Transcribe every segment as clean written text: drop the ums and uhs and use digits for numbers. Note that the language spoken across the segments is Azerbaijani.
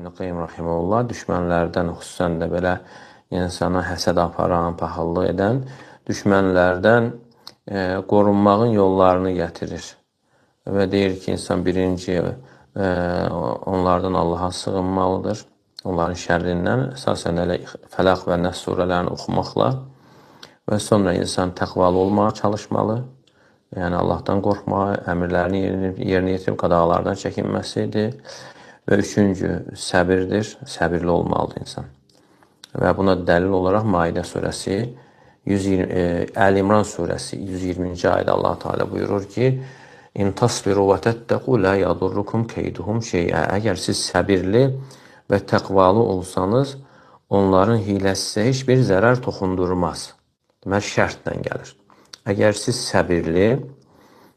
İbn Qayyim rahimehullah düşmənlərdən, xüsusən də belə insana həsəd aparan, paxıllıq edən düşmənlərdən qorunmağın yollarını gətirir. Və deyir ki, insan birinci onlardan Allaha sığınmalıdır. Onların şərrindən əsasən elə Fələq və Nəs surələrini oxumaqla və sonra insan təqvalı olmağa çalışmalı. Yəni Allahdan qorxmağı, əmrlərini yerinə yetirib qadağalardan çəkinməsidir. Və üçüncü səbirdir. Səbirli olmalıdır insan. Və buna dəlil olaraq Maidə surəsi, Əl-İmran surəsi 120-ci ayədə Allah Teala buyurur ki, İn tasbiru və təttəqu la yadurrukum keyduhum şeyə. Əgər siz səbirli və təqvalı olsanız, onların hiləsi sizə heç bir zərər toxundurmaz. Deməli, şərtlə gəlir. Əgər siz səbirli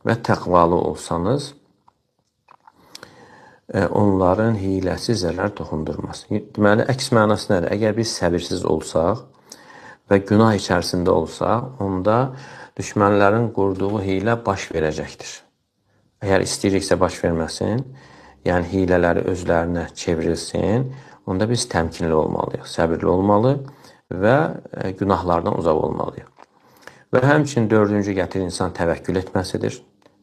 və təqvalı olsanız, onların hiləsi zərər toxundurmaz. Deməli, əks mənası nədir? Əgər biz səbirsiz olsaq və günah içərisində olsaq, onda düşmənlərin qurduğu hilə baş verəcəkdir. Əgər istəyiriksə baş verməsin, yəni hilələri özlərinə çevrilsin, onda biz təmkinli olmalıyıq, səbirli olmalı və günahlardan uzaq olmalıyıq. Və həmçinin dördüncü gətir insan təvəkkül etməsidir.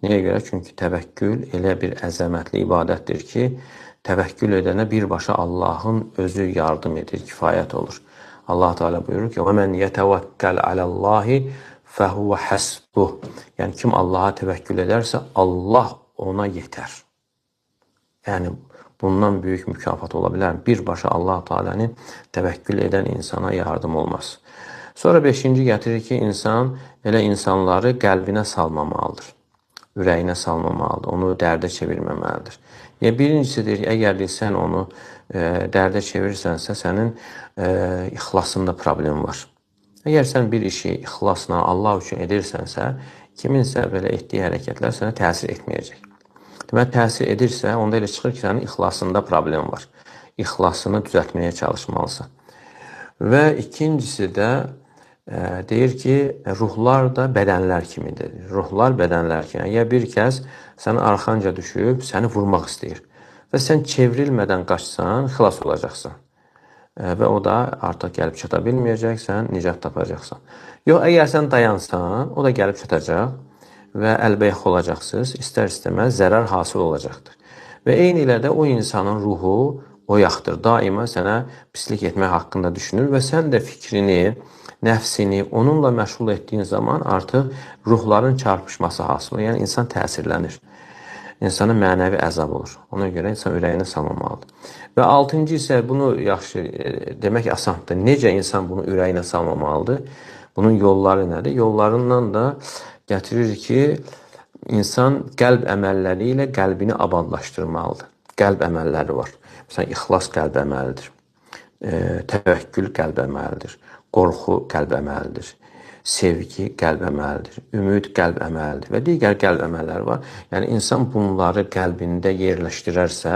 Niyə görə? Çünki təvəkkül elə bir əzəmətli ibadətdir ki, təvəkkül edənə birbaşa Allahın özü yardım edir, kifayət olur. Allah Teala buyurur ki, وَمَنْ يَتَوَكَّلْ عَلَى اللّٰهِ فَهُوَ حَسْبُهُ. Yəni, kim Allaha təvəkkül edərsə, Allah ona yetər. Yəni, bundan böyük mükafat ola bilər. Birbaşa Allah Teala'nın təvəkkül edən insana yardım olmaz. Sonra beşinci gətirir ki, insan elə insanları qəlbinə salmamalıdır, ürəyinə salmamalıdır, onu dərdə çevirməməlidir. Birincisidir, əgər sən onu dərdə çevirirsənsə, sənin ixlasında problem var. Əgər sən bir işi ixlasla Allah üçün edirsənsə, kiminsə belə etdiyi hərəkətlər sənə təsir etməyəcək. Demək, təsir edirsə, onda elə çıxır ki, sənin ixlasında problem var. İxlasını düzəltməyə çalışmalısan. Və ikincisi də deyir ki, ruhlar da bədənlər kimidir. Ruhlar bədənlər kimi. Əgər bir kəs sənə arxanca düşüb, səni vurmaq istəyir və sən çevrilmədən qaçsan, xilas olacaqsan. Və o da artıq gəlib çata bilməyəcəksən, nicat tapacaqsan. Yox, əgər sən dayansan, o da gəlib çatacaq və əlbəyax olacaqsınız, istər-istəməz zərər hasil olacaqdır. Və eyni ilə də o insanın ruhu oyaqdır. Daima sənə pislik etmək haqqında düşünür və sən də fikrini, nəfsini onunla məşğul etdiyin zaman artıq ruhların çarpışması hasil olur. Yəni, insan təsirlənir. İnsana mənəvi əzab olur. Ona görə insan ürəyinə salmamalıdır. Və altıncı isə bunu yaxşı demək asandır. Necə insan bunu ürəyinə salmamalıdır? Bunun yolları nədir? Yollarından da gətirir ki, insan qəlb əməlləri ilə qəlbini abadlaşdırmalıdır. Qəlb əməlləri var. Məsələn, ixlas qəlb əməlidir. Təvəkkül qəlb əməlidir. Qorxu qəlb əməlidir. Sevgi qəlb əməlidir. Ümid qəlb əməlidir. Və digər qəlb əməlləri var. Yəni, insan bunları qəlbində yerləşdirərsə,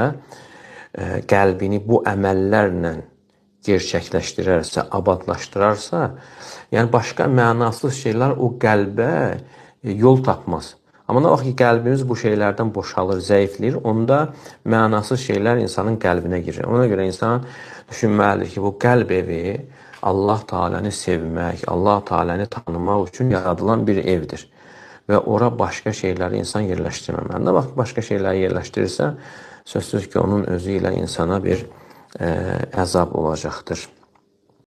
qəlbini bu əməllərlə gerçəkləşdirərsə, abadlaşdırarsa, yəni başqa mənasız şeylər o qəlbə yol tapmaz. Amma nə vaxt ki, qəlbimiz bu şeylərdən boşalır, zəifləyir, onda mənasız şeylər insanın qəlbinə girir. Ona görə insan düşünməlidir ki, bu qəlb evi Allah Teala'nı sevmək, Allah Teala'nı tanımaq üçün yaradılan bir evdir. Və ora başqa şeyləri insan yerləşdirməməli. Nə vaxt başqa şeyləri yerləşdirirsə, sözsüz ki, onun özü ilə insana bir əzab olacaqdır.